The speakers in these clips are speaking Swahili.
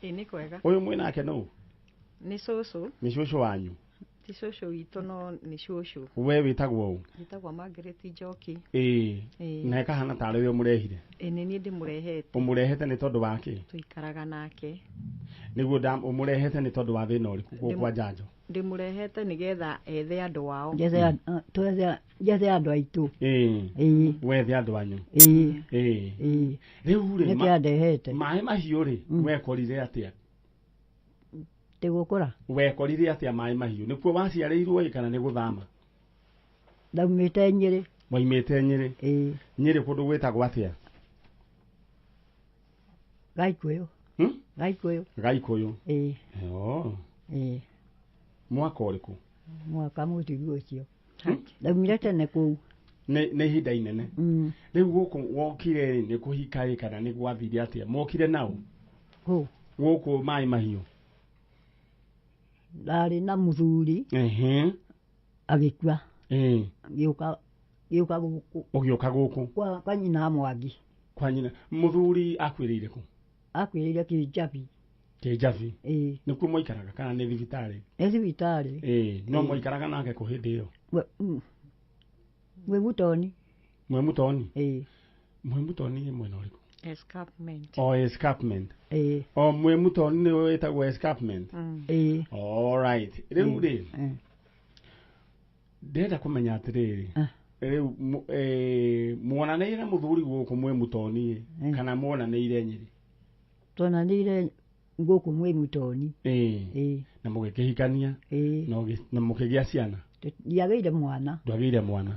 Nĩ kwega. Uyu mwinake no? Nĩ cũcũ. Nĩ cũcũ wanyu? Ti cũcũ witũ no nĩ cũcũ. We wĩtagwo ũ? Wĩtagwo Margaret Njoki. Na kahana tarĩ we mũrehire? Nĩ niĩ ndĩmũrehete. Ũmũrehete nĩ tondũ wa kĩ? Tũikaraga nake. Nĩguo ũmũrehete nĩ tondũ wa thĩna ũrĩkũ gũkũ kwa Njanjo? Ndĩmũrehete nĩgetha ethe andũ wao. Njethe andũ aitũ. Wethe andũ anyu? Rĩu rĩ, maĩ mahiũ rĩ, wekorire atĩa? Tĩgũkũra. Wekorire atĩa maĩ mahiũ? Nĩkuo waciarĩirwo ĩ kana nĩ gũthama? Ndaumĩte Nyĩrĩ. Waimĩte Nyĩrĩ? Nyĩrĩ kũndũ gwĩtagwo atĩa? Gaikũyũ. Gaikũyũ. Gaikũyũ. Mwaka ũrĩkũ? Mwaka mũthiru ũcio. Ndaumire tene kũu. Nĩ ihinda inene. Rĩu gũkũ wokire nĩ kũhika ĩ kana nĩ gwathire atĩa? Mokire naũ? Gũkũ maĩ mahiũ? Ndarĩ na mũthuri. Agĩkua. Gĩũka gũkũ. Ũgĩũka gũkũ? Kwa nyina Mwangi. Kwa nyina. Mũthuri akuĩrĩire kũ? Akuĩrĩire Kĩnjabi. Kĩnjabi? Nĩkuo mwaikaraga kana nĩ thibitarĩ? Nĩ thibitarĩ. No mwaikaraga nake kũ hĩndĩ ĩyo? Mwĩmutoni. Mwĩmutoni? Mwĩmutoni nĩ mwena ũrĩkũ? Escarpment. Escarpment. Mwĩmutoni nĩ wĩtagwo escarpment? Alright. Rĩu rĩ, ndĩrenda kũmenya atĩrĩrĩ, rĩu muonanĩire na mũthuri gũkũ Mwĩmutoni kana muonanĩire Nyĩrĩ? Tuonanĩire gũkũ Mwĩmutoni. Na mũgĩkĩhikania na mũkĩgĩa ciana? Ndiagĩire mwana. Ndwagĩire mwana?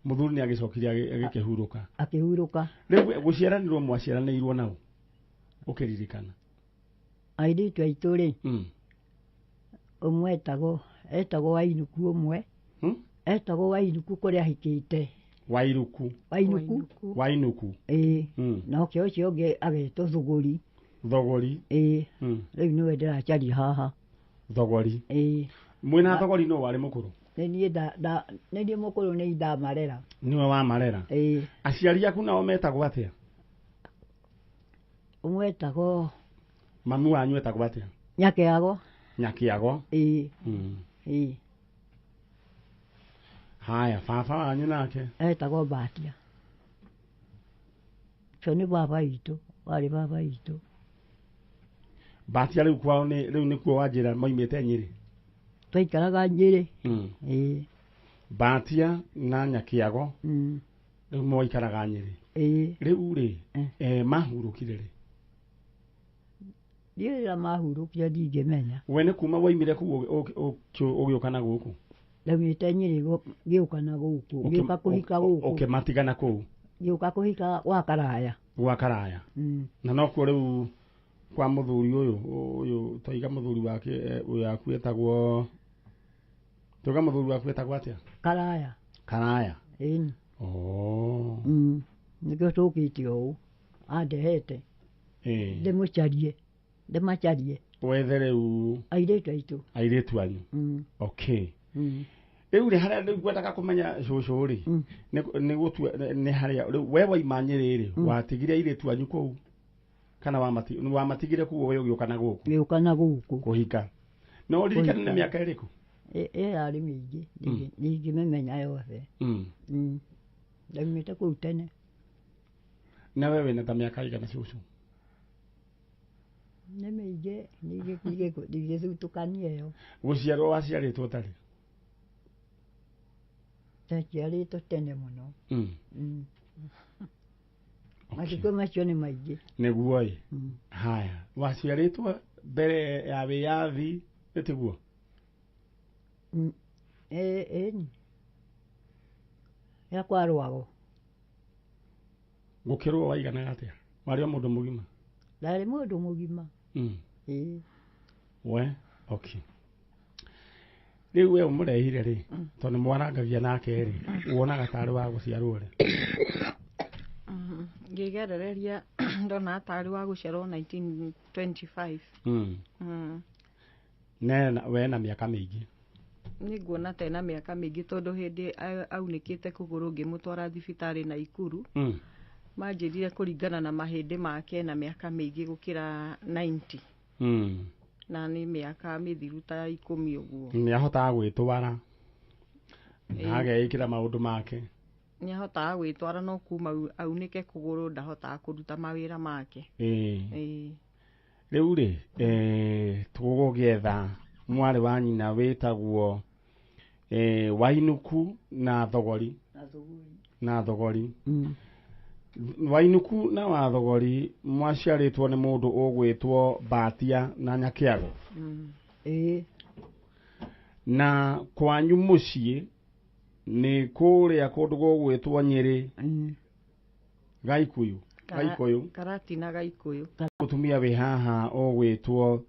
Mũthuri nĩ agĩcokire agĩkĩhurũka? Akĩhurũka. Rĩu gũciaranĩrwo mwaciaranĩirwo naũ ũkĩririkana? Airĩtu aitũ rĩ, ũmwe etagwo Wainuku, ũmwe etagwo Wainuku kũrĩa ahikĩte. Wairuku? Wainuku. Na ũcio ũngĩ agetwo Thũgũri. Thũgũri? Rĩu nĩwe ndĩracaria haha. Thũgũri? Mwĩna Thũgũri nũ warĩ mũkũrũ? Nĩ niĩ mũkũrũ, nĩ ndamarera. Nĩwe wamarera? Aciari aku nao metagwo atĩa? Ũmwe etagwo... Mami wanyu etagwo atĩa? Nyakĩagwo. Nyakĩagwo? Haya, baba wanyu nake? Etagwo Mbatia. Ũcio nĩ baba witũ, warĩ baba witũ. Mbatia rĩu kwao rĩu nĩkuo wanjĩra moimĩte Nyĩrĩ? Twaikaraga Nyĩrĩ. Mbatia na Nyakĩagwo rĩu mwaikaraga Nyĩrĩ? Rĩu rĩ, mahurũkire rĩ? Ndiĩrĩra mahurũkire ndingĩmenya. We nĩ kuma waimire kũu ũgĩũka na gũkũ? Ndaumĩte Nyĩrĩ ngĩũka na gũkũ, ngĩũka kũhika gũkũ. Ũkĩmatigana kũu? Ngĩũka kũhika gwa Karaya. Gwa Karaya? Na nokuo rĩu kwa mũthuri ũyũ toiga mũthuri wake ũyũ aku etagwo... Toiga mũthuri waku etagwo atĩa? Karaya. Karaya? Nĩkĩo tũkĩte ũũ, andehete ndĩmũcarie, ndĩmacarie. Wethe rĩu airĩtu aitũ? Airĩtu anyu? Okay. Rĩu rĩ harĩa rĩu ngwendaga kũmenya cũcũ rĩ, nĩ harĩa rĩu we waima Nyĩrĩ rĩ, watigire airĩtu anyu kũu kana wamatigire kũu we ũgĩũka na gũkũ? Ngĩũka na gũkũ kũhika. No ũririkane nĩ mĩaka ĩrĩkũ? Yarĩ mĩingĩ, ndingĩmĩmenya yothe. Ndaumĩte kũu tene. Na we wĩna ta mĩaka ĩigana cũcũ? Nĩ mĩingĩ, ndingĩthutũkania ĩyo. Gũciarwo waciarĩtwo tarĩ? Ndaciarĩtwo tene mũno. Matukũ macio nĩ maingĩ. Nĩguo ĩ? Haya, waciarĩtwo mbere ya wĩyathi ĩtiguo? Ĩni. Ya kwarũagwo. Gũkĩrwo waiganaga atĩa? Warĩ o mũndũ mũgima? Ndarĩ mũndũ mũgima. We? Okay. Rĩu we ũmũrehire rĩ, tondũ mwarangagia nake rĩ, wonaga tarĩ wa gũciarwo rĩ? Ngĩgerereria ndona tarĩ wa gũciarwo 1925. We na mĩaka mĩingĩ? Nĩnguona ta ena mĩaka mĩingĩ tondũ hĩndĩ aunĩkĩte kũgũrũ ngĩmũtwara thibitarĩ Naikuru. Manjĩrire kũringana na mahĩndĩ make na mĩaka mĩingĩ gũkĩra 90. na nĩ mĩaka mĩthiru ta 10 ũguo. Nĩahotaga gwĩtwara na ageĩkĩra maũndũ make. Nĩahotaga gwĩtwara no kuma aunĩke kũgũrũ ndahotaga kũruta mawĩra make. Rĩu rĩ tũgũgĩetha mwarĩ wa nyina wĩtagwo Wainuku na Thogori. Wainuku na Wathogori mwaciarĩtwo nĩ mũndũ ũgwĩtwo Batia na Nyakĩago. Na kwanyu mũciĩ nĩ kũrĩa kũndũ gũgwĩtwo Nyĩrĩ. Gaikuyu. Karatina Gaikuyu. Mũtumia wĩ haha ũgwĩtwo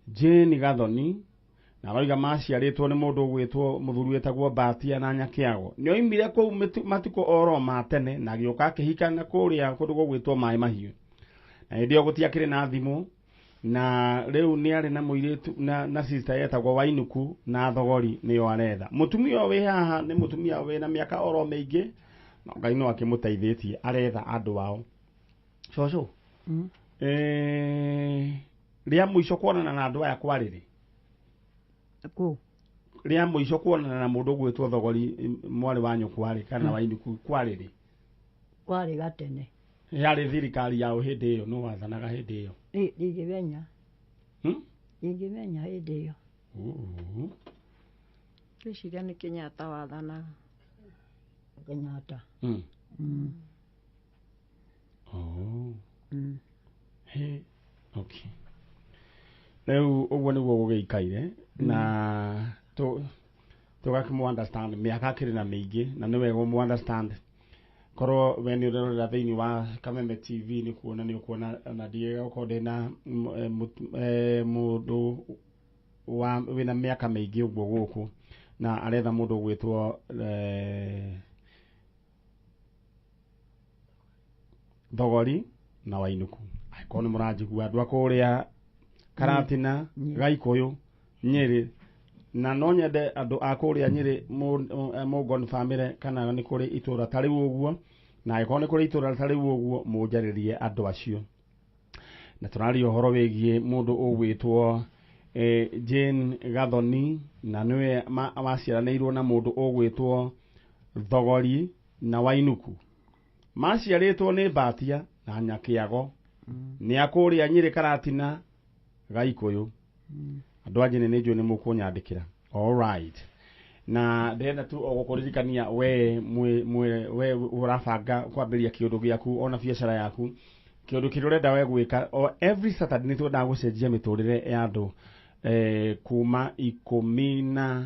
Jane Gathoni. Na roiga maciarĩtwo nĩ mũndũ ũgwĩtwo mũthuri wĩtagwo Batia na Nyakĩago. Nĩoimire kũu matukũ oro ma tene na agĩũka akĩhikana kũrĩa kũndũ gũgwĩtwo Maĩ Mahiũ. Na hĩndĩ ĩyo gũtiakĩrĩ na thimũ, na rĩu nĩ arĩ na mũirĩtu na sister yetagwo Wainuku na Thogori nĩyo aretha. Mũtumia ũyũ wĩ haha nĩ mũtumia wĩna mĩaka oro mĩingĩ, na Ngai no akĩmũteithĩtie aretha andũ ao. Coco rĩa mũico kuonana na andũ aya kwarĩ rĩa mũico kuonana na mũndũ ũgwĩtwo Thogori mwarĩ wa nyũkwa kana Wainuku kwarĩ gatene. Yarĩ thirikari yao hĩndĩ ĩyo, no wathanaga hĩndĩ ĩyo. Ingĩmenya hĩndĩ ĩyo. Ngwĩciria nĩ Kenyatta wathanaga. Kenyatta. Okay. Rĩu ũguo nĩguo gũgĩikaire na tũgakĩmũ understand mĩaka akĩrĩ na mĩingĩ na nĩ wega ũmũ understand. Korwo we nĩ ũrerorera thĩinĩ wa Kameme TV nĩ kuona nĩ ũkuona na ndiega gũkorwo ndĩna mũndũ wĩna mĩaka mĩingĩ ũguo gũkũ na aretha mũndũ ũgwĩtwo Thogori na Wainuku. Angĩkorwo nĩ mũranjigua andũ a kũrĩa Karatina, Gaikuyu, Nyĩrĩ, na no nyende andũ a kũrĩa Nyĩrĩ mũngoni family kana nĩ kũrĩ itũra tarĩ ũguo, na angĩkorwo nĩ kũrĩ itũra tarĩ ũguo mũnjarĩrie andũ acio. Na tũraria ũhoro wĩgiĩ mũndũ ũgwĩtwo Jane Gathoni na nĩwe maciaranĩirwo na mũndũ ũgwĩtwo Thogori na Wainuku. Maciarĩtwo nĩ Batia na Nyakĩago nĩ akũrĩa Nyĩrĩ Karatina Gaikuyu. Andũ a Nyĩrĩ nĩ njũĩ nĩ mũkũnyandĩkĩra. All right. Na ndĩrenda tu gũkũririkania we ũrabanga kwambĩrĩria kĩũndũ gĩaku ona biacara yaku. Kĩũndũ kĩrĩa ũrenda we gwĩka every Saturday nĩ twendaga gũcenjia mĩtũrĩre ya andũ kuma 10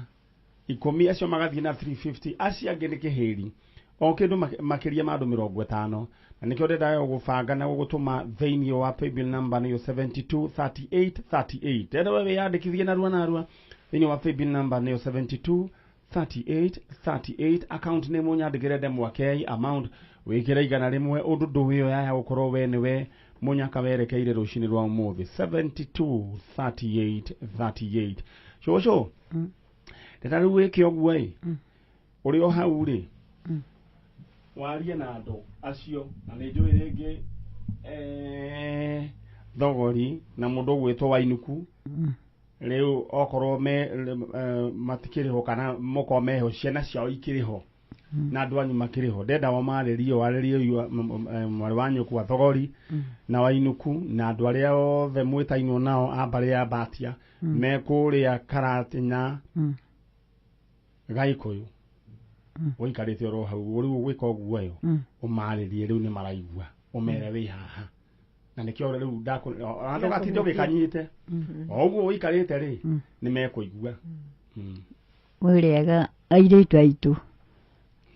acio magathiĩ na 350 acio angĩ nĩ kĩhĩri. O kĩndũ makĩria ma andũ 50. Na nĩkĩo ndĩrenda gũbanga na gũgũtũma thĩinĩ wa paybill number nĩyo 723838. Ndĩrenda we wĩyandĩkithie narua thĩinĩ wa paybill number nĩyo 723838. Account name ũnyandĩkĩre Ndemwakei amount wĩkĩre 100 ũndũ ndũwĩyo yaya gũkorwo we nĩwe mũnyaka werekeire rũcinĩ rwa ũmũthĩ. 723838. Coco ndĩrenda rĩu wĩke ũguo ũrĩ o hau rĩ warie na andũ acio na nĩ njũĩ rĩngĩ Thogori na mũndũ ũgwĩtwo Wainuku rĩu okorwo matikĩrĩho kana mũkorwo meho ciana ciao ikĩrĩho na andũ anyu makĩrĩho ndenda marĩrie mwarĩ wa nyũkwa Thogori na Wainuku na andũ arĩa othe mwĩtainwo nao a mbarĩ ya Batia me kũrĩa Karatina Gaikuyu. Ũikarĩte oro hau rĩu ũgwĩka ũguo ũmarĩrie rĩu nĩ maraigua ũmere wĩ haha na nĩkĩo rĩu ndũgatinde ũgĩkanyite o ũguo ũikarĩte rĩ nĩ mekũigua. Mwĩrĩega airĩtu aitũ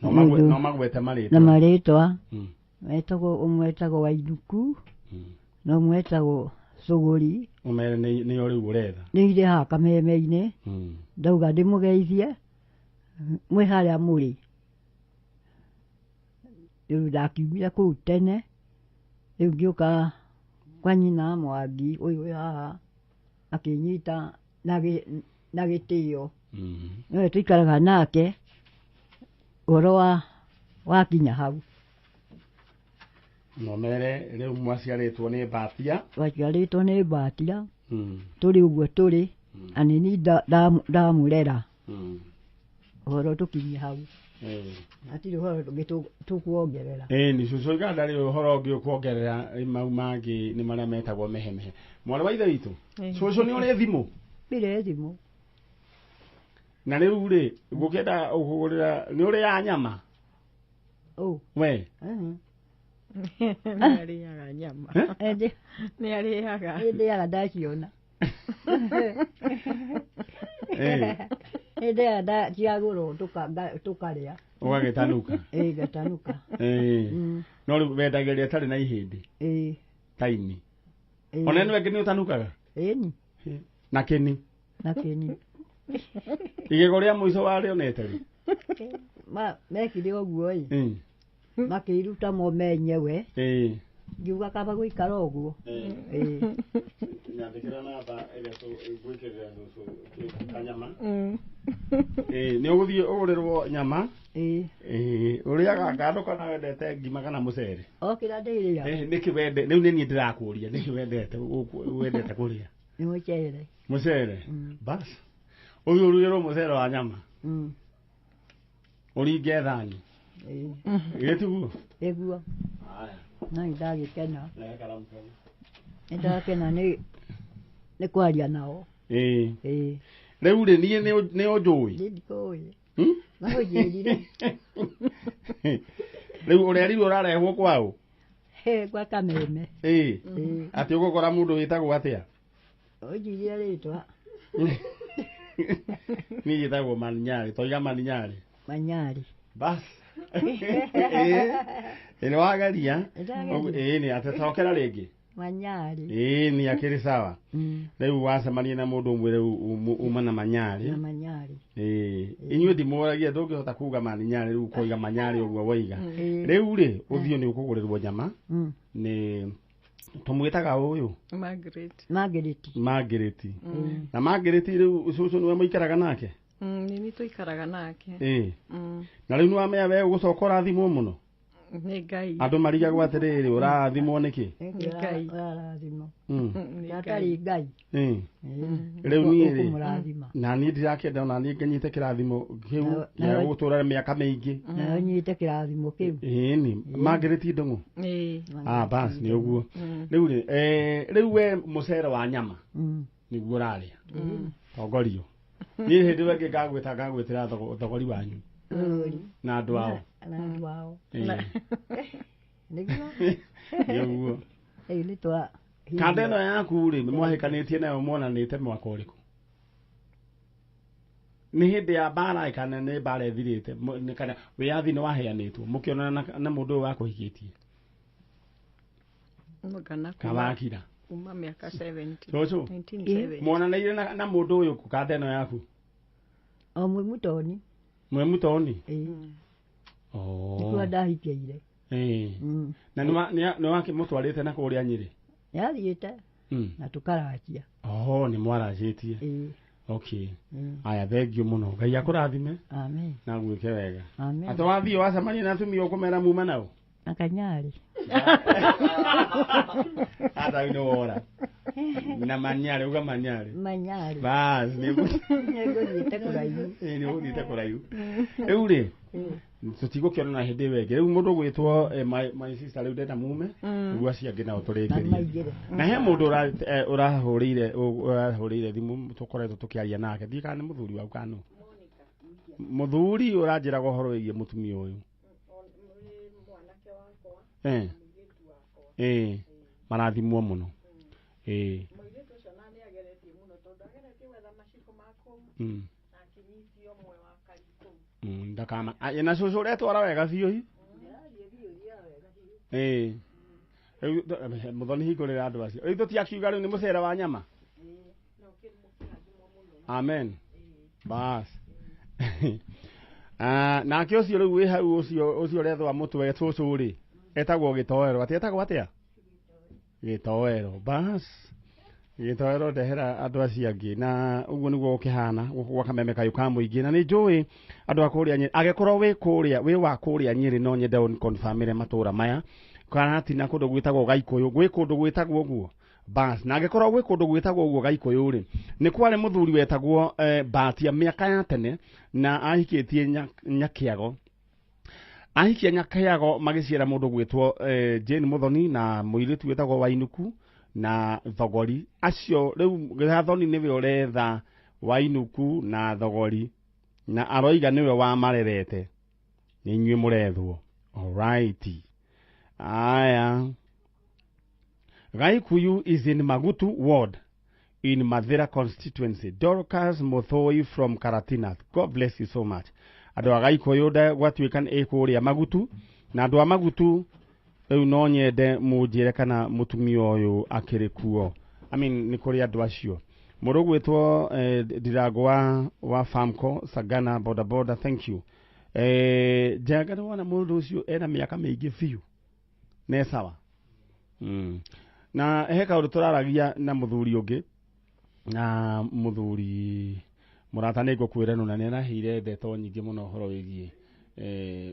no magwete na marĩtwa ũmwe etagwo Wainuku na ũmwe etagwo Thogori. Ũmere nĩyo rĩu ũretha nĩ irĩ haha Kameme-inĩ ndauga ndĩmũgeithie mwĩ harĩa mũrĩ. Rĩu ndakiumire kũu tene rĩu ngĩũka kwa nyina Mwangi ũyũ wĩ haha akĩnyita na gĩtĩo. Nĩwe tũikaraga nake ũhoro wakinya hau. no mere rĩu mwaciarĩtwo nĩ Mbatia Waciarĩtwo nĩ Mbatia tũrĩ ũguo tũrĩ anini ndamũrera ũhoro tũkinyie hau hatirĩ ũhoro ũngĩ tũkuongerera nĩ cũcũ iga ndarĩ ũhoro ũngĩ ũkuongerera mau mangĩ nĩ marĩa metagwo mehemehe mwarĩ wa ithe witũ cũcũ nĩ ũrĩ thimũ ndirĩ thimũ na rĩu rĩ ngũkĩenda ũkũgũrĩra nĩ ũrĩ ya nyama we nĩ arĩaga nyama nĩ arĩaga ndĩaga ndaciona ciagũrwo tũkarĩa ũgagĩtanuka gatanuka no rĩu wendagĩria ĩtarĩ na ihĩndĩ taini ona ĩno ĩngĩ nĩ ũtanukaga ĩni na kĩni igego rĩa mũico warĩonete rĩ mekire ũguo makĩruta mo menyewe ngiuga kaba gũikara ũguo nyandĩkĩra namba ĩrĩa tũgwĩkĩrĩra cũcũ nyama nĩ ũgũthiĩ ũgũrĩrwo nyama ũrĩaga ngano kana wendete ngima kana mũcere kĩrĩa ndĩrĩa nĩkĩ wende rĩu nĩ niĩ ndĩrakũria nĩkĩ wendete kũrĩa nĩ mũcere bas ũthiĩ ũrugĩrwo mũcere wa nyama ũringe thani gĩtiguo ĩguo na nĩndagĩkena nĩndakena nĩ kwaria nao rĩu rĩ niĩ nĩ ũnjũĩ ndikũĩ no ũnjĩrire rĩu ũrerirwo ũrarehwo kwao kwa Kameme atĩ ũgũkora mũndũ wĩtagwo atĩa ũnjirire rĩtwa niĩ njĩtagwo Maninyarĩ toiga Maninyarĩ bas nĩ wageria nĩ atecokera rĩngĩ Manyarĩ nĩ akĩrĩ sawa rĩu wacemania na mũndũ ũmwe rĩu uma na Manyarĩ inyuĩ ndimũragia ndũngĩhota kuga Maninyarĩ rĩu koiga Manyarĩ ũguo waiga rĩu rĩ ũthiũ nĩ ũkũgũrĩrwo nyama nĩ tũmwĩtaga ũyũ Margaret na Margaret rĩu cũcũ nĩwe mũikaraga nake nĩ tũikaraga nake na rĩu nĩwamenya we ũgũcoka ũrathimwo mũno nĩ Ngai andũ marigagwo atĩrĩrĩ ũrathimwo nĩkĩ Ngai ũrathimwo atarĩ Ngai rĩu niĩ na niĩ ndirakĩenda ona niĩ nganyite kĩrathimo kĩu gĩa gũtũra mĩaka mĩingĩ nayo nyite kĩrathimo kĩu nĩ Margaret ndũng'ũ bas nĩ ũguo rĩu we mũcere wa nyama nĩguo ũrarĩa tongorio niĩ hĩndĩ ĩyo ĩngĩ ngagwĩtĩra thogori wanyu na andũ ao nĩguo kanda ĩno yaku rĩ mwahĩkanĩtie nayo monanĩte mwaka ũrĩkũ nĩ hĩndĩ ya mbara kana nĩ mbara ĩthirĩte kana wĩyathi nĩ waheanĩtwo mũkĩonana na mũndũ ũyũ wakũhikĩtie kawakira kuma mĩaka 70 cũcũ monanĩire na mũndũ ũyũ kanda ĩno yaku mwĩ mũtoni nĩkuo ndahikĩire na nĩ wakĩmũtwarĩte na kũrĩa Nyĩrĩ yathiĩte na tũkaracia nĩ mwaracĩtie aya thengio mũno Ngai akũrathime na gwĩke wega atĩ wathiĩ wacemania na atumia ũkũmera muma nao na Kanyarĩ hata nĩ wora na Manyarĩ uga Manyarĩ bas nĩngũthiĩte kũraihu nĩũgũthiĩte kũraihu rĩu rĩ tũtigũkĩonana hĩndĩ ĩyo ĩngĩ rĩu mũndũ gwĩtwo my sister rĩu ndenda mume nĩguo acio angĩ nao tũrĩkĩrie na he mũndũ ũrahũrĩire thimũ tũkoretwo tũkĩaria nake thiĩ kana nĩ mũthuri waku kana mũthuri ũranjĩraga ũhoro wĩgiĩ mũtumia ũyũ marathimwo mũno ndakama na cũcũ ũretwara wega biũ mũthoni hingũrĩra andũ acio rĩu tũtiakiuga rĩu nĩ mũcere wa nyama amen bas nake ũcio rĩu wĩ hau ũcio ũrethwa mũtwe cũcũ rĩ etagwo Gĩtoero etagwo atĩa Gĩtoero bas Gĩtoero ndehera andũ acio angĩ na ũguo nĩguo ũkĩhana gwa Kameme kayũ ka mũingĩ na nĩ njũĩ andũ a kũrĩa Nyĩrĩ agĩkorwo wĩ wa kũrĩa Nyĩrĩ no nyende confirmire matũra maya kana tina kundu gwitagwo gaikoyo gwi kundu gwitagwo uguo bas na angikorwo gwi kundu gwitagwo uguo gaikoyo ri ni kware muthuri wetagwo Batia miaka ya tene na ahikitie Nyakiago ahikia Nyakiago magiciara mundu gwitwo Jane Muthoni na muiritu wetagwo Wainuku na Thogori acio riu Gathoni niwe uretha Wainuku na Thogori na aroiga niwe wa marerete ni nywe murethwo alright aya Gaikuyu is in Magutu ward in Mathira constituency. Dorcas Muthoi from Karatina. God bless you so much. Ado Gaikuyu da gwatuikan ekuria Magutu na ado Magutu eu no nyende mujire kana mutumio oyo akiri kuo. I mean nikori ado acio. Murugu wetwo dirago wa Famco Sagana boda thank you. Jagana wana mundu ucio ena miaka mingi fiu. Ne sawa. Na heka undu turaragia na muthuri ungi na muthuri murata ni ngukwira no na ni nahire ndeto nyingi muno horo wigie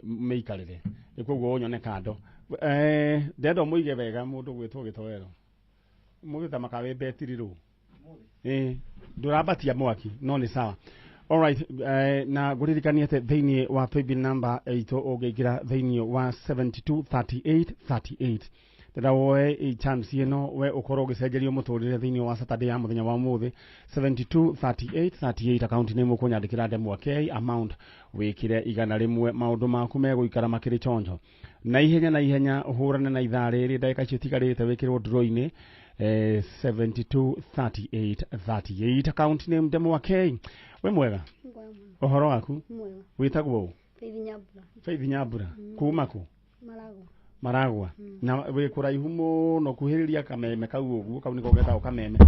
meikarire ikuguo nyone kando ndendo muige wega mundu gwitwo gitoero mugita makawe betiriru ndurabatia mwaki no ni sawa. Alright, na guririkania te thiini wa paybill number 8 ogegira thiini wa 723838 tena woe chance ino we ukoro gicenjerio muturire thiini wa Saturday ya muthenya wa muthi 723838 account name kunyandikira ndemwa k amount wikire igana rimwe maundu maku meguikara makiri chonjo na ihenya uhurane na ithaa riri ndagika icio tigarite wikirwo draw-ini 723838 account name ndemwa k we mwega uhoro waku witagwo Faith Nyambura kuma ku Maragwa na we kuraihu muno kuhiriria Kameme kau uguo kau niko getao Kameme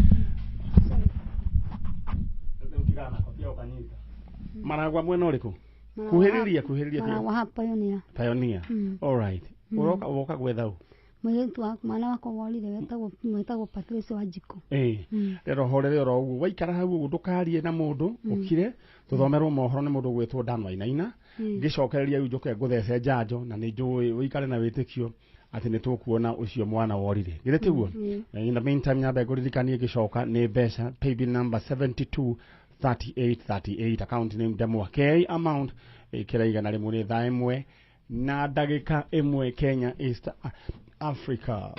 Maragwa mwena uriku kuhiriria Maragwa hapa Pioneer alright uroka woka gwethau mwetu mwana wako walire wetagwo Patrice Wajiko rero horere ro uguo waikara hau uguo ndukarie na mundu ukire tuthomerwo mohoro ni mundu gwetwo Dan Wainaina gicokereria ujoke nguthece Njanjo na ni njui wikare na witikio ati ni tukuona ucio mwana worire giretiguo in the meantime nyambe nguririkanie gicoka ni mbeca paybill number 723838 account name Ndemwa K amount ikira igana rimwe ni thaa imwe na ndagika imwe Kenya East Africa.